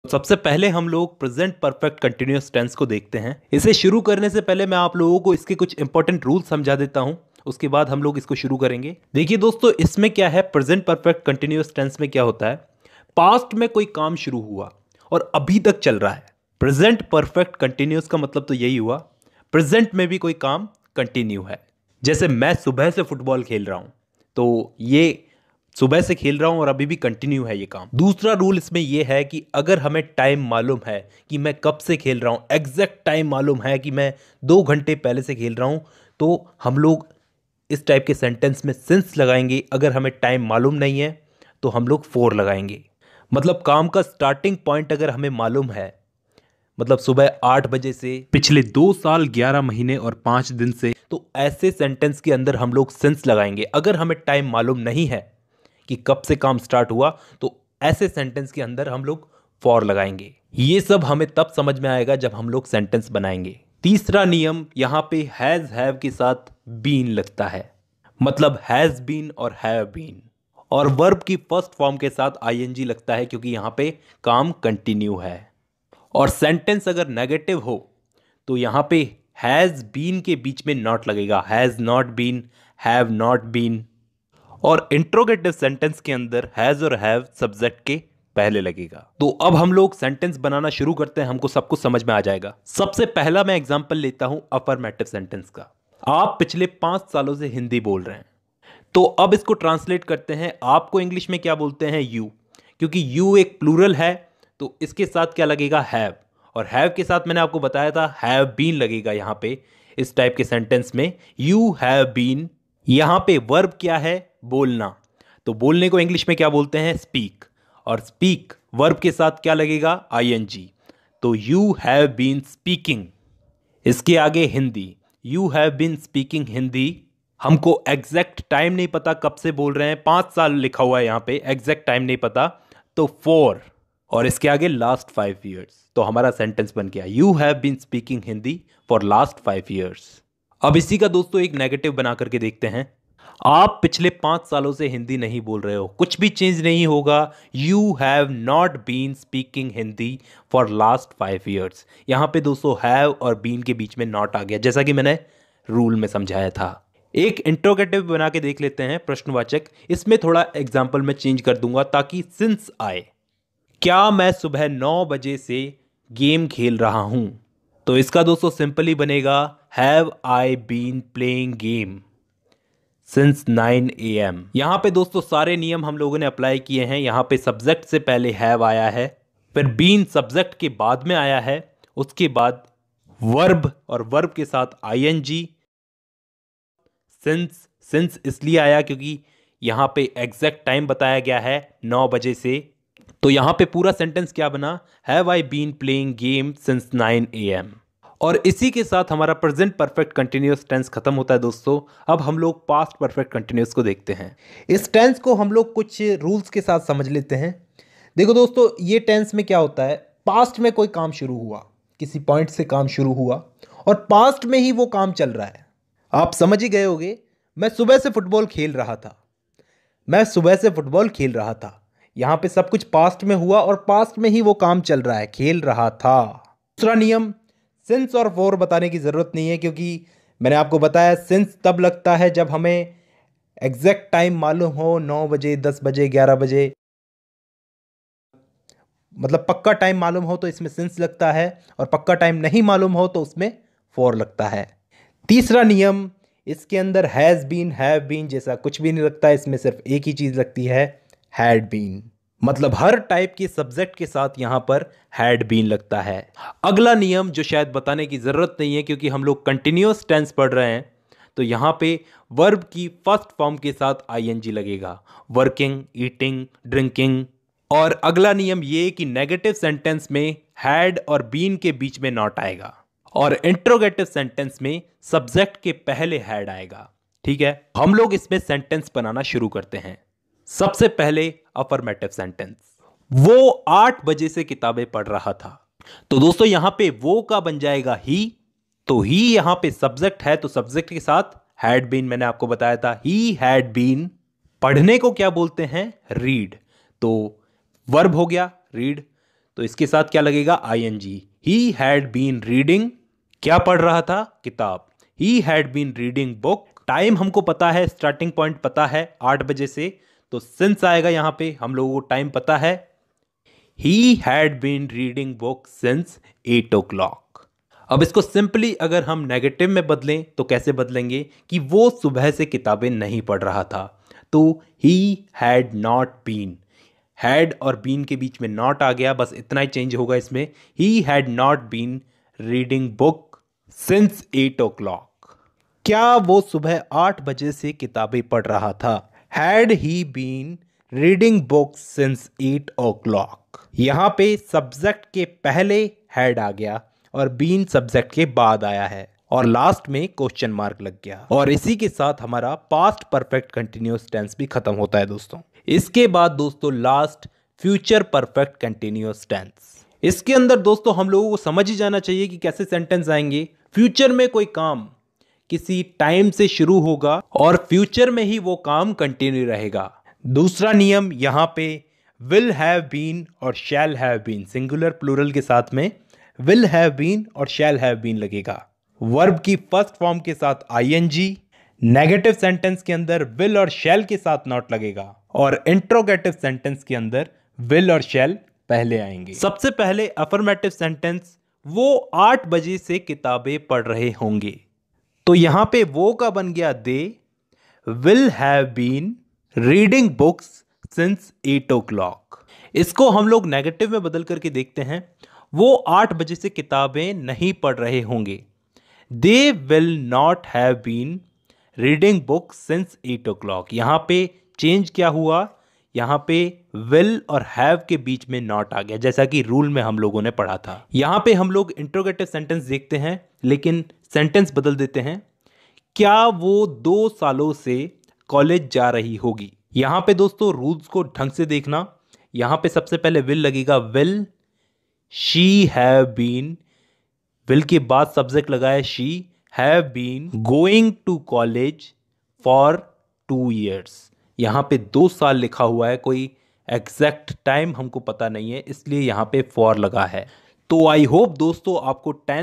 सबसे पहले हम लोग प्रेजेंट परफेक्ट कंटिन्यूअस टेंस को देखते हैं। इसे शुरू करने से पहले मैं आप लोगों को इसके कुछ इंपॉर्टेंट रूल समझा देता हूं, उसके बाद हम लोग इसको शुरू करेंगे। देखिए दोस्तों, इसमें क्या है, प्रेजेंट परफेक्ट कंटिन्यूअस टेंस में क्या होता है, पास्ट में कोई काम शुरू हुआ और अभी तक चल रहा है। प्रेजेंट परफेक्ट कंटिन्यूअस का मतलब तो यही हुआ, प्रेजेंट में भी कोई काम कंटिन्यू है। जैसे मैं सुबह से फुटबॉल खेल रहा हूं, तो ये सुबह से खेल रहा हूं और अभी भी कंटिन्यू है ये काम। दूसरा रूल इसमें यह है कि अगर हमें टाइम मालूम है कि मैं कब से खेल रहा हूं, एग्जैक्ट टाइम मालूम है कि मैं 2 घंटे पहले से खेल रहा हूं, तो हम लोग इस टाइप के सेंटेंस में सिंस लगाएंगे। अगर हमें टाइम मालूम नहीं है तो हम लोग फोर लगाएंगे। मतलब काम का स्टार्टिंग पॉइंट अगर हमें मालूम है, मतलब सुबह 8 बजे से पिछले 2 साल 11 महीने और 5 दिन से, तो ऐसे सेंटेंस के अंदर हम लोग सिंस लगाएंगे। अगर हमें टाइम मालूम नहीं है कि कब से काम स्टार्ट हुआ, तो ऐसे सेंटेंस के अंदर हम लोग फॉर लगाएंगे। ये सब हमें तब समझ में आएगा जब हम लोग सेंटेंस बनाएंगे। तीसरा नियम, यहां पे हैज हैव के साथ बीन लगता है, मतलब हैज बीन और हैव बीन। और वर्ब की फर्स्ट फॉर्म के साथ आईएनजी लगता है क्योंकि यहां पे काम कंटिन्यू है। और सेंटेंस अगर नेगेटिव हो तो यहां पे हैज बीन के बीच में नॉट लगेगा, has not been, have not been. और इंट्रोगेटिव सेंटेंस के अंदर हैज और हैव सब्जेक्ट के पहले लगेगा। तो अब हम लोग सेंटेंस बनाना शुरू करते हैं, हमको सब कुछ समझ में आ जाएगा। सबसे पहला मैं एग्जांपल लेता हूं अफर्मेटिव सेंटेंस का। आप पिछले 5 सालों से हिंदी बोल रहे हैं, तो अब इसको ट्रांसलेट करते हैं। आपको इंग्लिश में क्या बोलते हैं, यू, क्योंकि यू एक प्लूरल है तो इसके साथ क्या लगेगा, हैव। और हैव के साथ मैंने आपको बताया था हैव बीन लगेगा यहां पे। इस टाइप के सेंटेंस में यू हैव बीन। यहां पे वर्ब क्या है, बोलना, तो बोलने को इंग्लिश में क्या बोलते हैं, स्पीक। और स्पीक वर्ब के साथ क्या लगेगा, आईएनजी। तो यू हैव बीन स्पीकिंग। इसके आगे Hindi, you have been speaking Hindi. हमको एग्जैक्ट टाइम नहीं पता कब से बोल रहे हैं, 5 साल लिखा हुआ है यहां पे, एग्जैक्ट टाइम नहीं पता, तो 4। और इसके आगे लास्ट 5 years, तो हमारा सेंटेंस बन गया, you have been speaking Hindi for last 5 years। अब इसी का दोस्तों एक नेगेटिव बना करके देखते हैं। आप पिछले 5 सालों से हिंदी नहीं बोल रहे हो, कुछ भी चेंज नहीं होगा। You have not been speaking Hindi for last 5 years। यहां पे दोस्तों हैव और बीन के बीच में नॉट आ गया, जैसा कि मैंने रूल में समझाया था। एक इंट्रोगेटिव बना के देख लेते हैं, प्रश्नवाचक। इसमें थोड़ा एग्जाम्पल में चेंज कर दूंगा ताकि सिंस आए। क्या मैं सुबह 9 बजे से गेम खेल रहा हूं, तो इसका दोस्तों सिंपली बनेगा, have I been playing game since 9 AM। यहां पे दोस्तों सारे नियम हम लोगों ने अप्लाई किए हैं। यहां पे सब्जेक्ट से पहले हैव आया है, फिर बीन सब्जेक्ट के बाद में आया है, उसके बाद वर्ब और वर्ब के साथ आईएनजी। सिंस इसलिए आया क्योंकि यहां पे एग्जैक्ट टाइम बताया गया है 9 बजे से। तो यहां पे पूरा सेंटेंस क्या बना, have I been playing game since 9 AM। और इसी के साथ हमारा प्रेजेंट परफेक्ट कंटिन्यूअस टेंस खत्म होता है दोस्तों। अब हम लोग पास्ट परफेक्ट कंटिन्यूअस को देखते हैं। इस टेंस को हम लोग कुछ रूल्स के साथ समझ लेते हैं। देखो दोस्तों, ये टेंस में क्या होता है, पास्ट में कोई काम शुरू हुआ, किसी पॉइंट से काम शुरू हुआ और पास्ट में ही वो काम चल रहा है। आप समझ ही गए होंगे, मैं सुबह से फुटबॉल खेल रहा था, मैं सुबह से फुटबॉल खेल रहा था। यहां पे सब कुछ पास्ट में हुआ और पास्ट में ही वो काम चल रहा है, खेल रहा था। दूसरा नियम, सिंस और फॉर बताने की जरूरत नहीं है, क्योंकि मैंने आपको बताया सिंस तब लगता है जब हमें एग्जैक्ट टाइम मालूम हो, 9 बजे, 10 बजे, 11 बजे, मतलब पक्का टाइम मालूम हो तो इसमें सिंस लगता है, और पक्का टाइम नहीं मालूम हो तो उसमें फॉर लगता है। तीसरा नियम, इसके अंदर हैज बीन, हैव बीन जैसा कुछ भी नहीं लगता, इसमें सिर्फ एक ही चीज लगती है, हैड बीन। मतलब हर टाइप के सब्जेक्ट के साथ यहां पर हैड बीन लगता है। अगला नियम जो शायद बताने की जरूरत नहीं है क्योंकि हम लोग कंटिन्यूअस टेंस पढ़ रहे हैं, तो यहां पे वर्ब की फर्स्ट फॉर्म के साथ आईएनजी लगेगा, वर्किंग, ईटिंग, ड्रिंकिंग। और अगला नियम ये कि नेगेटिव सेंटेंस में हैड और बीन के बीच में नॉट आएगा, और इंट्रोगेटिव सेंटेंस में सब्जेक्ट के पहले हैड आएगा। ठीक है, हम लोग इसमें सेंटेंस बनाना शुरू करते हैं। सबसे पहले अफर्मेटिव सेंटेंस, वो 8 बजे से किताबें पढ़ रहा था। तो दोस्तों यहां पे वो का बन जाएगा ही, तो ही यहां पे सब्जेक्ट है तो सब्जेक्ट के साथ हैड बीन, मैंने आपको बताया था ही हैड बीन। पढ़ने को क्या बोलते हैं, रीड, तो वर्ब हो गया रीड। तो इसके साथ क्या लगेगा, ING. He had been reading, क्या पढ़ रहा था, किताब। He had been reading book. Time हमको पता है, स्टार्टिंग पॉइंट पता है 8 बजे से, तो सिंस आएगा यहाँ पे, हम लोगों को टाइम पता है। He had been reading book since 8 o'clock। अब इसको सिंपली अगर हम नेगेटिव में बदलें तो कैसे बदलेंगे कि वो सुबह से किताबें नहीं पढ़ रहा था, तो he had not been, had और बीन के बीच में नॉट आ गया, बस इतना ही चेंज होगा इसमें। He had not been reading book since 8 o'clock। क्या वो सुबह 8 बजे से किताबें पढ़ रहा था। Had he been reading book since 8 o'clock। यहां पे सब्जेक्ट के पहले हैड आ गया और बीन सब्जेक्ट के बाद आया है और लास्ट में क्वेश्चन मार्क लग गया, और इसी के साथ हमारा पास्ट परफेक्ट कंटिन्यूअस टेंस भी खत्म होता है दोस्तों। इसके बाद दोस्तों last future perfect continuous tense. इसके अंदर दोस्तों हम लोगों को समझ ही जाना चाहिए कि कैसे सेंटेंस आएंगे। फ्यूचर में कोई काम किसी टाइम से शुरू होगा और फ्यूचर में ही वो काम कंटिन्यू रहेगा। दूसरा नियम यहाँ पे विल हैव बीन और shall have been, singular plural के साथ में विल हैव बीन और शैल हैव बीन लगेगा। वर्ब की फर्स्ट फॉर्म के साथ आईएनजी, नेगेटिव सेंटेंस के अंदर विल और शैल के साथ नॉट लगेगा, और इंट्रोगेटिव सेंटेंस के अंदर विल और शैल पहले आएंगे। सबसे पहले अफर्मेटिव सेंटेंस, वो 8 बजे से किताबें पढ़ रहे होंगे, तो यहां पे वो का बन गया they will have been reading books since 8 o'clock। इसको हम लोग नेगेटिव में बदल करके देखते हैं, वो 8 बजे से किताबें नहीं पढ़ रहे होंगे। They will not have been reading books since 8 o'clock। यहां पे चेंज क्या हुआ, यहां पे विल और हैव के बीच में नॉट आ गया, जैसा कि रूल में हम लोगों ने पढ़ा था। यहां पे हम लोग इंट्रोगेटिव सेंटेंस देखते हैं, लेकिन सेंटेंस बदल देते हैं। क्या वो 2 सालों से कॉलेज जा रही होगी। यहां पे दोस्तों रूल्स को ढंग से देखना। यहां पे सबसे पहले विल लगेगा, will she have been, will के बाद सब्जेक्ट लगाया she, have been going to college for 2 years। यहां पे 2 साल लिखा हुआ है, कोई एग्जैक्ट टाइम हमको पता नहीं है, इसलिए यहां पे फॉर लगा है। तो आई होप दोस्तों आपको टेंस